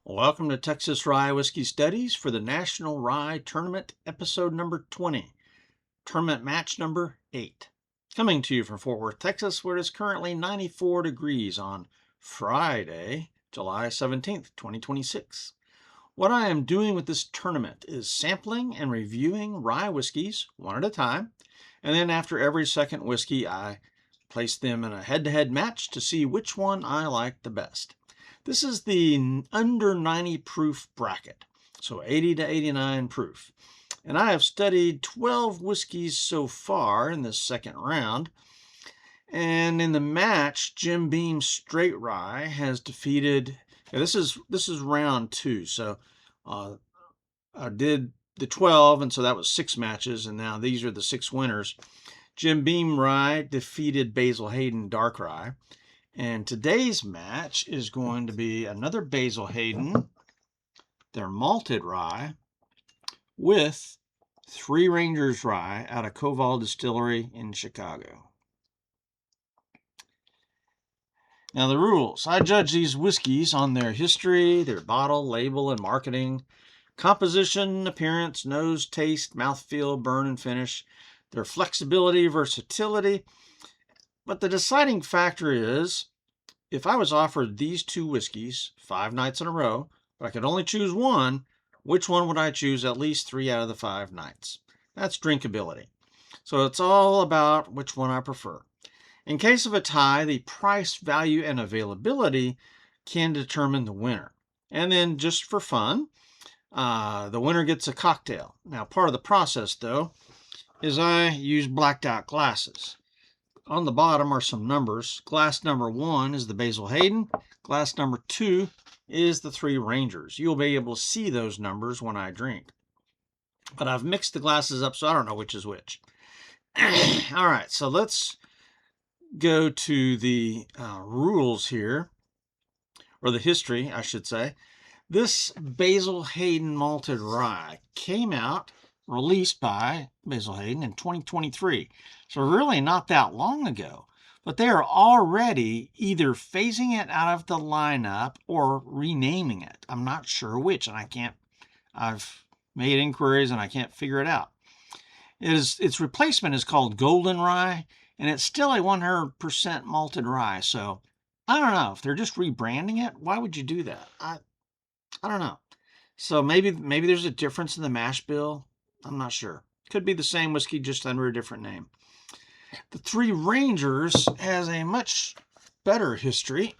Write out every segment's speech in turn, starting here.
Welcome to Texas Rye Whiskey Studies for the National Rye Tournament, episode number 20, tournament match number 8. Coming to you from Fort Worth, Texas, where it is currently 94 degrees on Friday, July 17th, 2026. What I am doing with this tournament is sampling and reviewing rye whiskeys one at a time, and then after every second whiskey, I place them in a head-to-head match to see which one I like the best. This is the under 90 proof bracket, so 80 to 89 proof. And I have studied 12 whiskeys so far in this second round. And in the match, Jim Beam's Straight Rye has defeated, this is round 2. So I did the 12, and so that was 6 matches, and now these are the 6 winners. Jim Beam Rye defeated Basil Hayden Dark Rye. And today's match is going to be another Basil Hayden, their Malted Rye, with Three Rangers Rye out of Koval Distillery in Chicago. Now the rules. I judge these whiskeys on their history, their bottle, label, and marketing, composition, appearance, nose, taste, mouthfeel, burn, and finish, their flexibility, versatility. But the deciding factor is, if I was offered these 2 whiskeys 5 nights in a row, but I could only choose one, which one would I choose at least 3 out of the 5 nights? That's drinkability. So it's all about which one I prefer. In case of a tie, the price, value, and availability can determine the winner. And then just for fun, the winner gets a cocktail. Now, part of the process, though, is I use blacked out glasses. On the bottom are some numbers. Glass number 1 is the Basil Hayden. Glass number 2 is the Three Rangers. You'll be able to see those numbers when I drink. But I've mixed the glasses up, so I don't know which is which. All right, so let's go to the rules here, or the history, I should say. This Basil Hayden Malted Rye came out, released by Basil Hayden in 2023. So really not that long ago. But they are already either phasing it out of the lineup or renaming it. I'm not sure which, and I've made inquiries and I can't figure it out. Its replacement is called Golden Rye, and it's still a 100% malted rye. So I don't know if they're just rebranding it. Why would you do that? I don't know. So maybe there's a difference in the mash bill. I'm not sure. Could be the same whiskey, just under a different name. The Three Rangers has a much better history.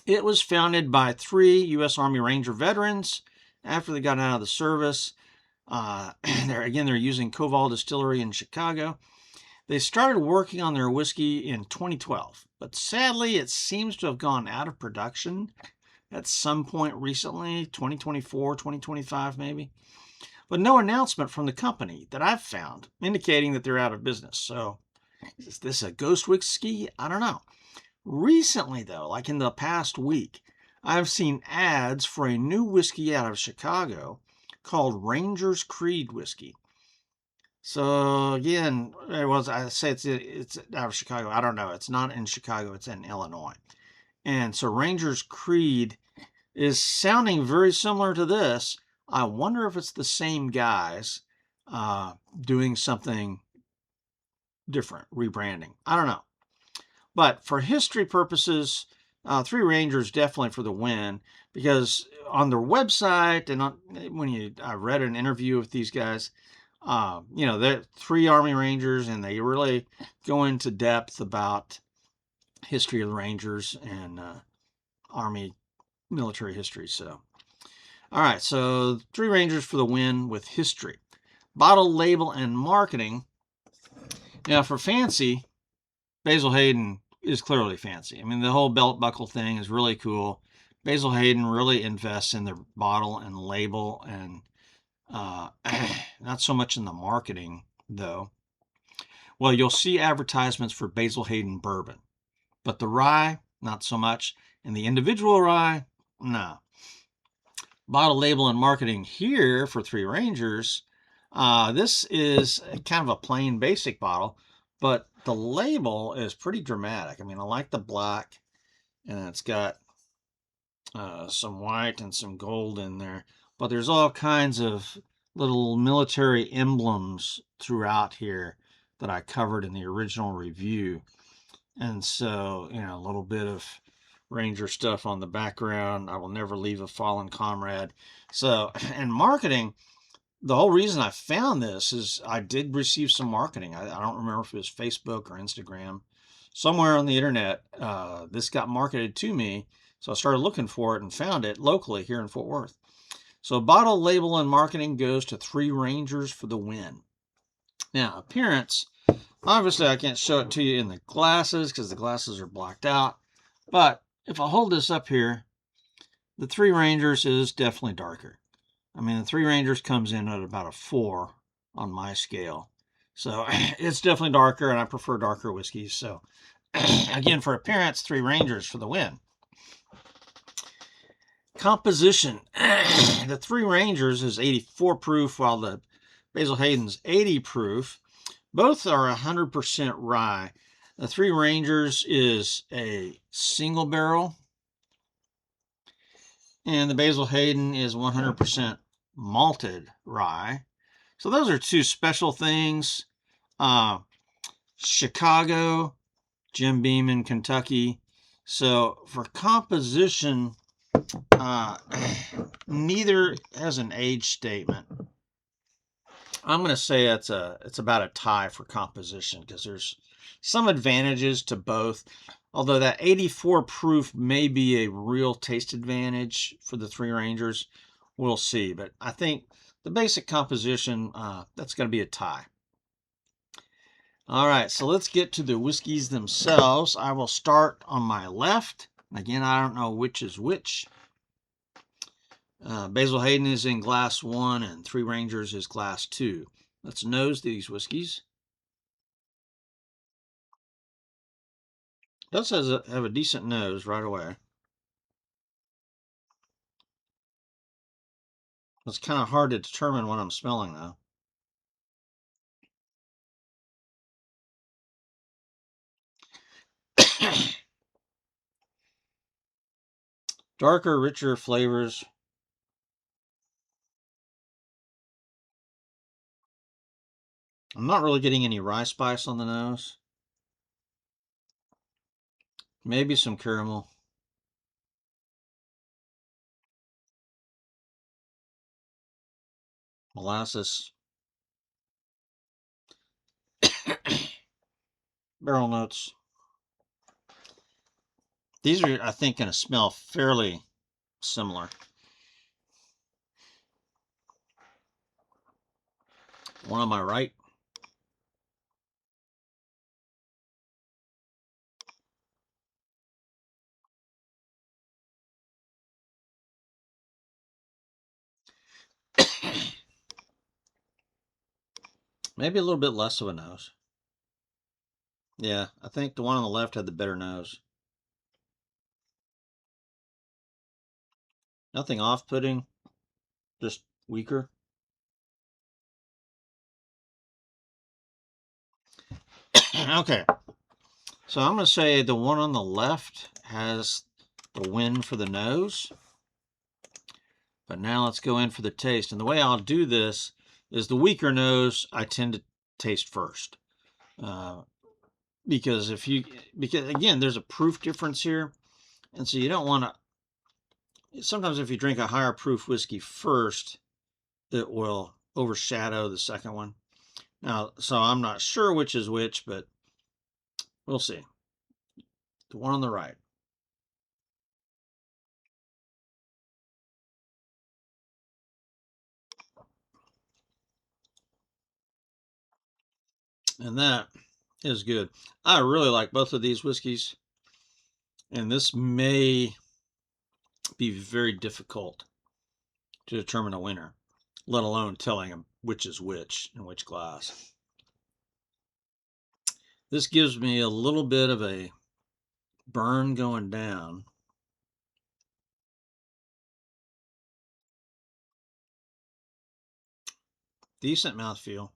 It was founded by 3 U.S. Army Ranger veterans after they got out of the service. They're using Koval Distillery in Chicago. They started working on their whiskey in 2012, but sadly it seems to have gone out of production at some point recently, 2024, 2025 maybe. But no announcement from the company that I've found indicating that they're out of business. So is this a ghost whiskey? I don't know. Recently, though, like in the past week, I've seen ads for a new whiskey out of Chicago called Ranger's Creed Whiskey. So again, I say it's out of Chicago. I don't know. It's not in Chicago. It's in Illinois. And so Ranger's Creed is sounding very similar to this. I wonder if it's the same guys doing something different, rebranding. I don't know. But for history purposes, Three Rangers definitely for the win, because on their website and I read an interview with these guys, they're 3 Army Rangers, and they really go into depth about history of the Rangers and Army military history. So, all right, so 3 Rangers for the win with history. Bottle, label, and marketing. Now, for fancy, Basil Hayden is clearly fancy. I mean, the whole belt buckle thing is really cool. Basil Hayden really invests in their bottle and label, and not so much in the marketing, though. Well, you'll see advertisements for Basil Hayden bourbon, but the rye, not so much. And the individual rye, no. Bottle, label, and marketing here for Three Rangers. This is kind of a plain basic bottle, but the label is pretty dramatic. I mean, I like the black, and it's got some white and some gold in there. But there's all kinds of little military emblems throughout here that I covered in the original review. And so, a little bit of Ranger stuff on the background. I will never leave a fallen comrade. So, and marketing, the whole reason I found this is I did receive some marketing. I don't remember if it was Facebook or Instagram. Somewhere on the internet, this got marketed to me. So I started looking for it and found it locally here in Fort Worth. So bottle label and marketing goes to Three Rangers for the win. Now, appearance, obviously I can't show it to you in the glasses because the glasses are blacked out. But if I hold this up here, the Three Rangers is definitely darker. I mean, the Three Rangers comes in at about a 4 on my scale. So it's definitely darker, and I prefer darker whiskeys. So again, for appearance, Three Rangers for the win. Composition. The Three Rangers is 84 proof, while the Basil Hayden's 80 proof. Both are 100% rye. The Three Rangers is a single barrel, and the Basil Hayden is 100% malted rye. So those are two special things. Chicago, Jim Beam in Kentucky. So for composition, neither has an age statement. I'm going to say it's about a tie for composition because there's some advantages to both. Although that 84 proof may be a real taste advantage for the Three Rangers. We'll see. But I think the basic composition, that's going to be a tie. All right, so let's get to the whiskeys themselves. I will start on my left. Again, I don't know which is which. Basil Hayden is in glass 1 and Three Rangers is glass 2. Let's nose these whiskeys. It does have a decent nose right away. It's kind of hard to determine what I'm smelling, though. Darker, richer flavors. I'm not really getting any rye spice on the nose. Maybe some caramel. Molasses. Barrel notes. These are, I think, going to smell fairly similar. One on my right. Maybe a little bit less of a nose. Yeah, I think the one on the left had the better nose. Nothing off-putting, just weaker. Okay, so I'm going to say the one on the left has the win for the nose. But now let's go in for the taste. And the way I'll do this is the weaker nose I tend to taste first. Because again, there's a proof difference here. And so you don't want to, sometimes if you drink a higher proof whiskey first, it will overshadow the second one. Now, so I'm not sure which is which, but we'll see. The one on the right. And that is good. I really like both of these whiskeys. And this may be very difficult to determine a winner, let alone telling them which is which in which glass. This gives me a little bit of a burn going down. Decent mouthfeel.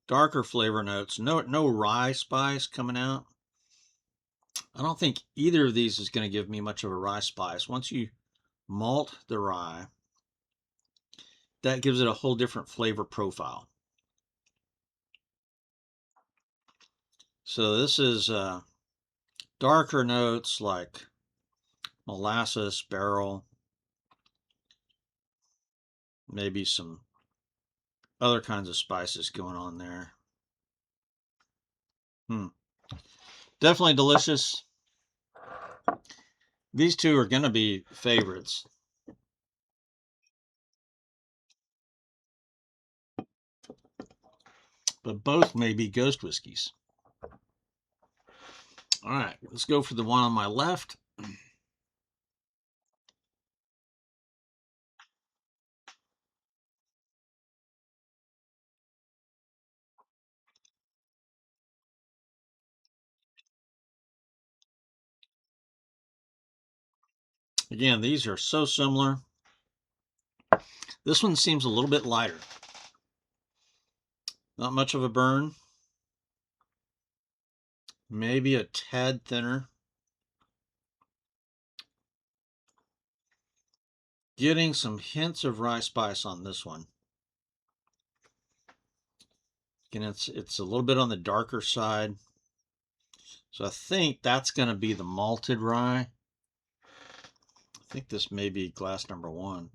Darker flavor notes. No rye spice coming out. I don't think either of these is going to give me much of a rye spice. Once you malt the rye, that gives it a whole different flavor profile. So this is darker notes like molasses, barrel, maybe some other kinds of spices going on there. Definitely delicious. These two are going to be favorites. But both may be ghost whiskeys. All right, let's go for the one on my left. Again, these are so similar. This one seems a little bit lighter. Not much of a burn. Maybe a tad thinner. Getting some hints of rye spice on this one. Again, it's a little bit on the darker side. So I think that's going to be the malted rye. I think this may be glass number 1,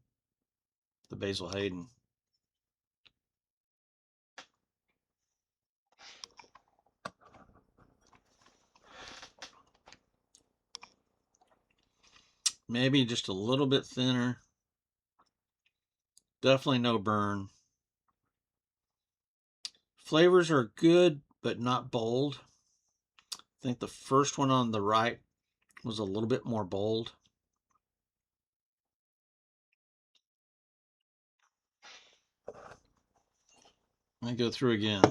the Basil Hayden. Maybe just a little bit thinner. Definitely no burn. Flavors are good, but not bold. I think the first one on the right was a little bit more bold. Let me go through again.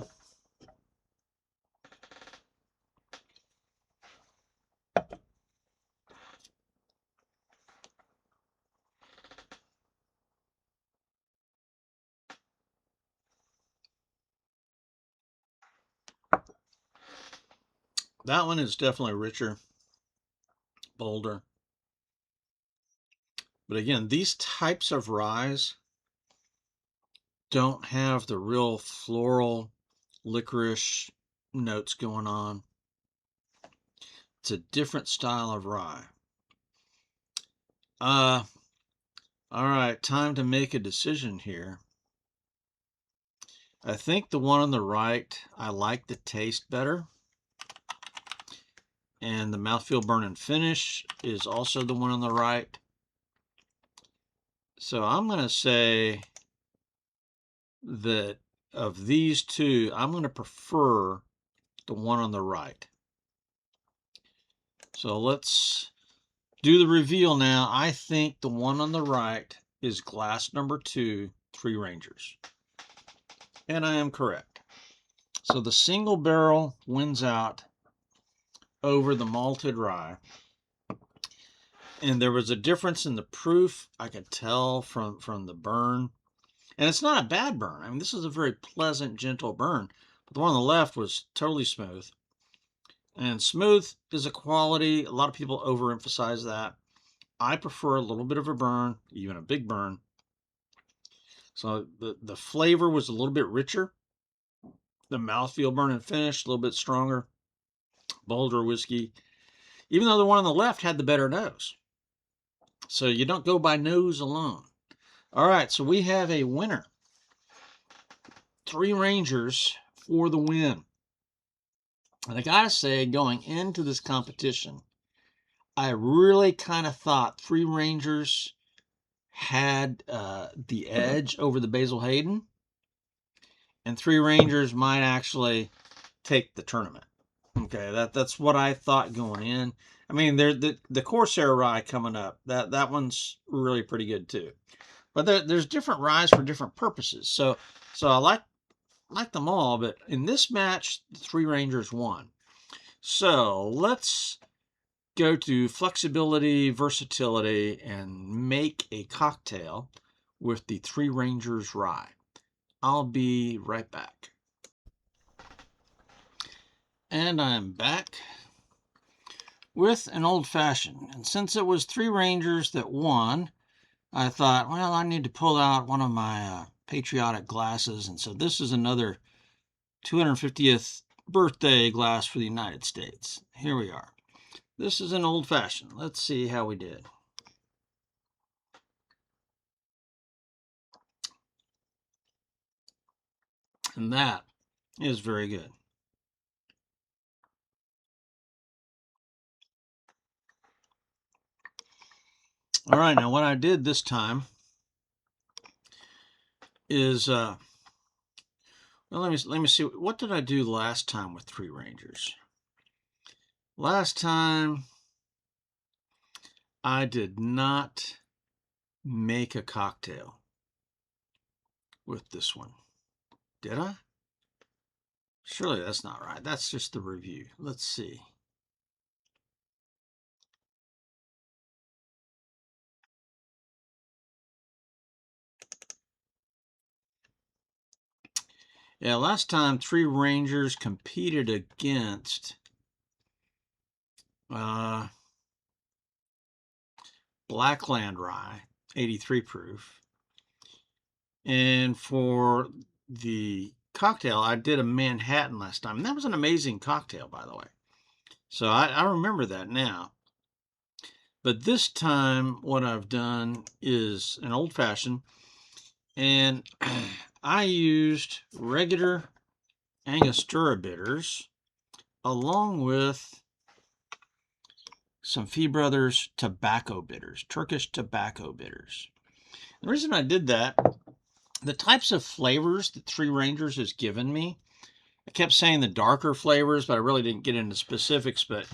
That one is definitely richer, bolder. But again, these types of ryes don't have the real floral licorice notes going on. It's a different style of rye. All right, time to make a decision here. I think the one on the right, I like the taste better. And the mouthfeel burn and finish is also the one on the right. So I'm going to say that of these two, I'm going to prefer the one on the right. So let's do the reveal now. I think the one on the right is glass number 2, Three Rangers. And I am correct. So the single barrel wins out over the malted rye. And there was a difference in the proof. I could tell from the burn. And it's not a bad burn. I mean, this is a very pleasant, gentle burn. But the one on the left was totally smooth. And smooth is a quality. A lot of people overemphasize that. I prefer a little bit of a burn, even a big burn. So the flavor was a little bit richer. The mouthfeel, burn and finish, a little bit stronger, bolder whiskey. Even though the one on the left had the better nose. So you don't go by nose alone. All right, so we have a winner. Three Rangers for the win. And I gotta say, going into this competition, I really kind of thought Three Rangers had the edge over the Basil Hayden, and Three Rangers might actually take the tournament. Okay, that's what I thought going in. I mean, the Corsair rye coming up, that one's really pretty good too. But there's different ryes for different purposes. So I like them all, but in this match, the Three Rangers won. So let's go to flexibility, versatility, and make a cocktail with the Three Rangers rye. I'll be right back. And I'm back. with an old fashioned. And since it was Three Rangers that won, I thought, well, I need to pull out one of my patriotic glasses. And so this is another 250th birthday glass for the United States. Here we are. This is an old fashioned. Let's see how we did. And that is very good. All right, now what I did this time is, well, let me see. What did I do last time with Three Rangers? Last time, I did not make a cocktail with this one. Did I? Surely that's not right. That's just the review. Let's see. Yeah, last time Three Rangers competed against Blackland Rye, 83 proof. And for the cocktail, I did a Manhattan last time. And that was an amazing cocktail, by the way. So I remember that now. But this time, what I've done is an old fashioned. And I used regular Angostura bitters along with some Fee Brothers tobacco bitters, Turkish tobacco bitters. The reason I did that, the types of flavors that Three Rangers has given me, I kept saying the darker flavors, but I really didn't get into specifics. But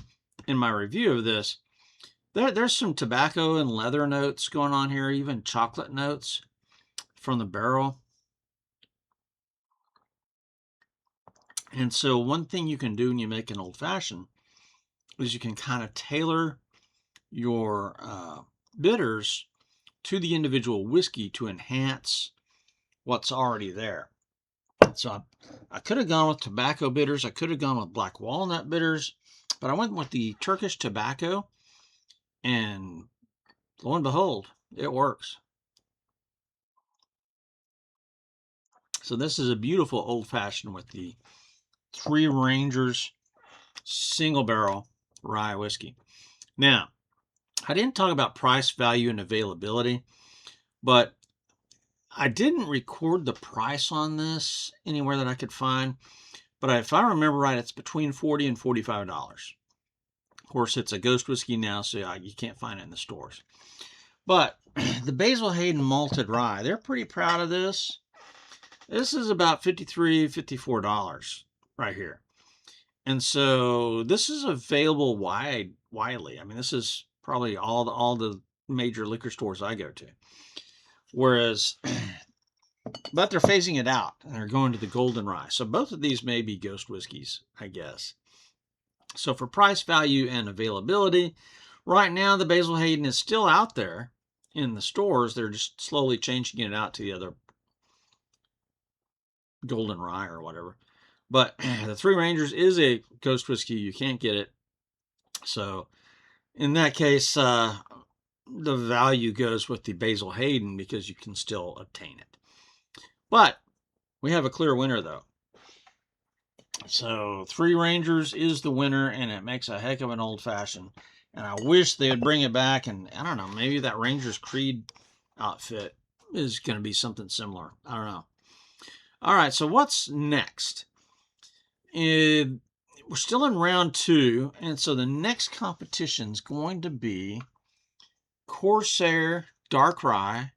in my review of this, there's some tobacco and leather notes going on here, even chocolate notes from the barrel. And so one thing you can do when you make an old fashioned is you can kind of tailor your bitters to the individual whiskey to enhance what's already there. So I could have gone with tobacco bitters. I could have gone with black walnut bitters, but I went with the Turkish tobacco, and lo and behold, it works. So this is a beautiful old fashioned with the Three Rangers single barrel rye whiskey. Now, I didn't talk about price, value, and availability, but I didn't record the price on this anywhere that I could find. But if I remember right, it's between $40 and $45. Of course, it's a ghost whiskey now, so you can't find it in the stores. But the Basil Hayden Malted Rye, they're pretty proud of this. This is about $53, $54 right here. And so this is available widely. I mean, this is probably all the major liquor stores I go to. Whereas, but they're phasing it out and they're going to the golden rye. So both of these may be ghost whiskeys, I guess. So for price, value, and availability, right now the Basil Hayden is still out there in the stores. They're just slowly changing it out to the other golden rye or whatever. But the Three Rangers is a ghost whiskey. You can't get it. So in that case, the value goes with the Basil Hayden because you can still obtain it. But we have a clear winner, though. So Three Rangers is the winner, and it makes a heck of an old fashioned. And I wish they would bring it back. And I don't know, maybe that Rangers Creed outfit is going to be something similar. I don't know. All right, so what's next? We're still in round 2, and so the next competition is going to be Corsair Dark Rye,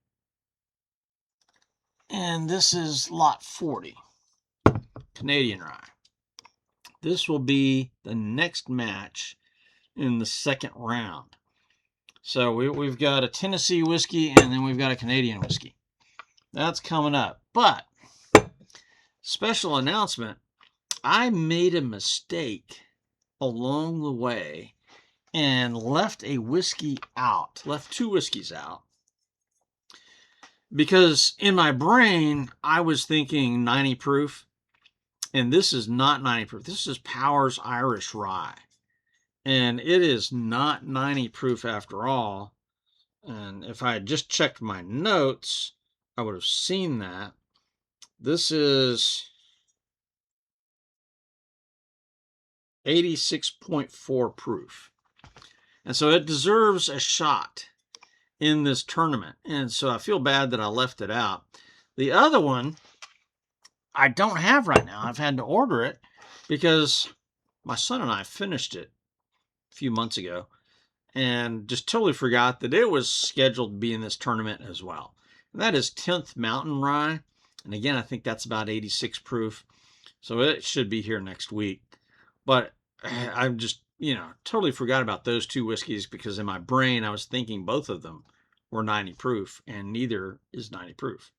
and this is lot 40, Canadian Rye. This will be the next match in the second round. So we've got a Tennessee whiskey, and then we've got a Canadian whiskey. That's coming up. But, special announcement, I made a mistake along the way and left a whiskey out, left 2 whiskeys out. Because in my brain, I was thinking 90 proof, and this is not 90 proof. This is Powers Irish Rye. And it is not 90 proof after all. And if I had just checked my notes, I would have seen that. This is 86.4 proof. And so it deserves a shot in this tournament. And so I feel bad that I left it out. The other one I don't have right now. I've had to order it because my son and I finished it a few months ago and just totally forgot that it was scheduled to be in this tournament as well. And that is 10th Mountain Rye. And again, I think that's about 86 proof. So it should be here next week. But I'm just, totally forgot about those two whiskeys because in my brain I was thinking both of them were 90 proof and neither is 90 proof.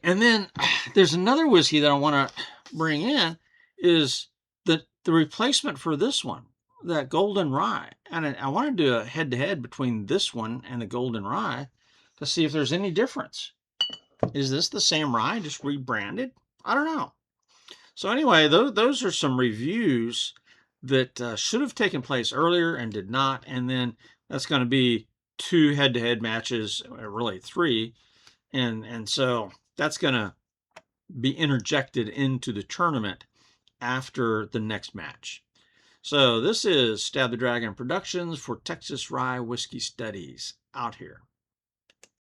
And then there's another whiskey that I want to bring in is the replacement for this one, that Golden Rye. And I want to do a head-to-head between this one and the Golden Rye to see if there's any difference. Is this the same rye, just rebranded? I don't know. So anyway, those are some reviews that should have taken place earlier and did not. And then that's going to be 2 head-to-head matches, really 3. And so that's going to be interjected into the tournament after the next match. So this is Stab the Dragon Productions for Texas Rye Whiskey Studies out here.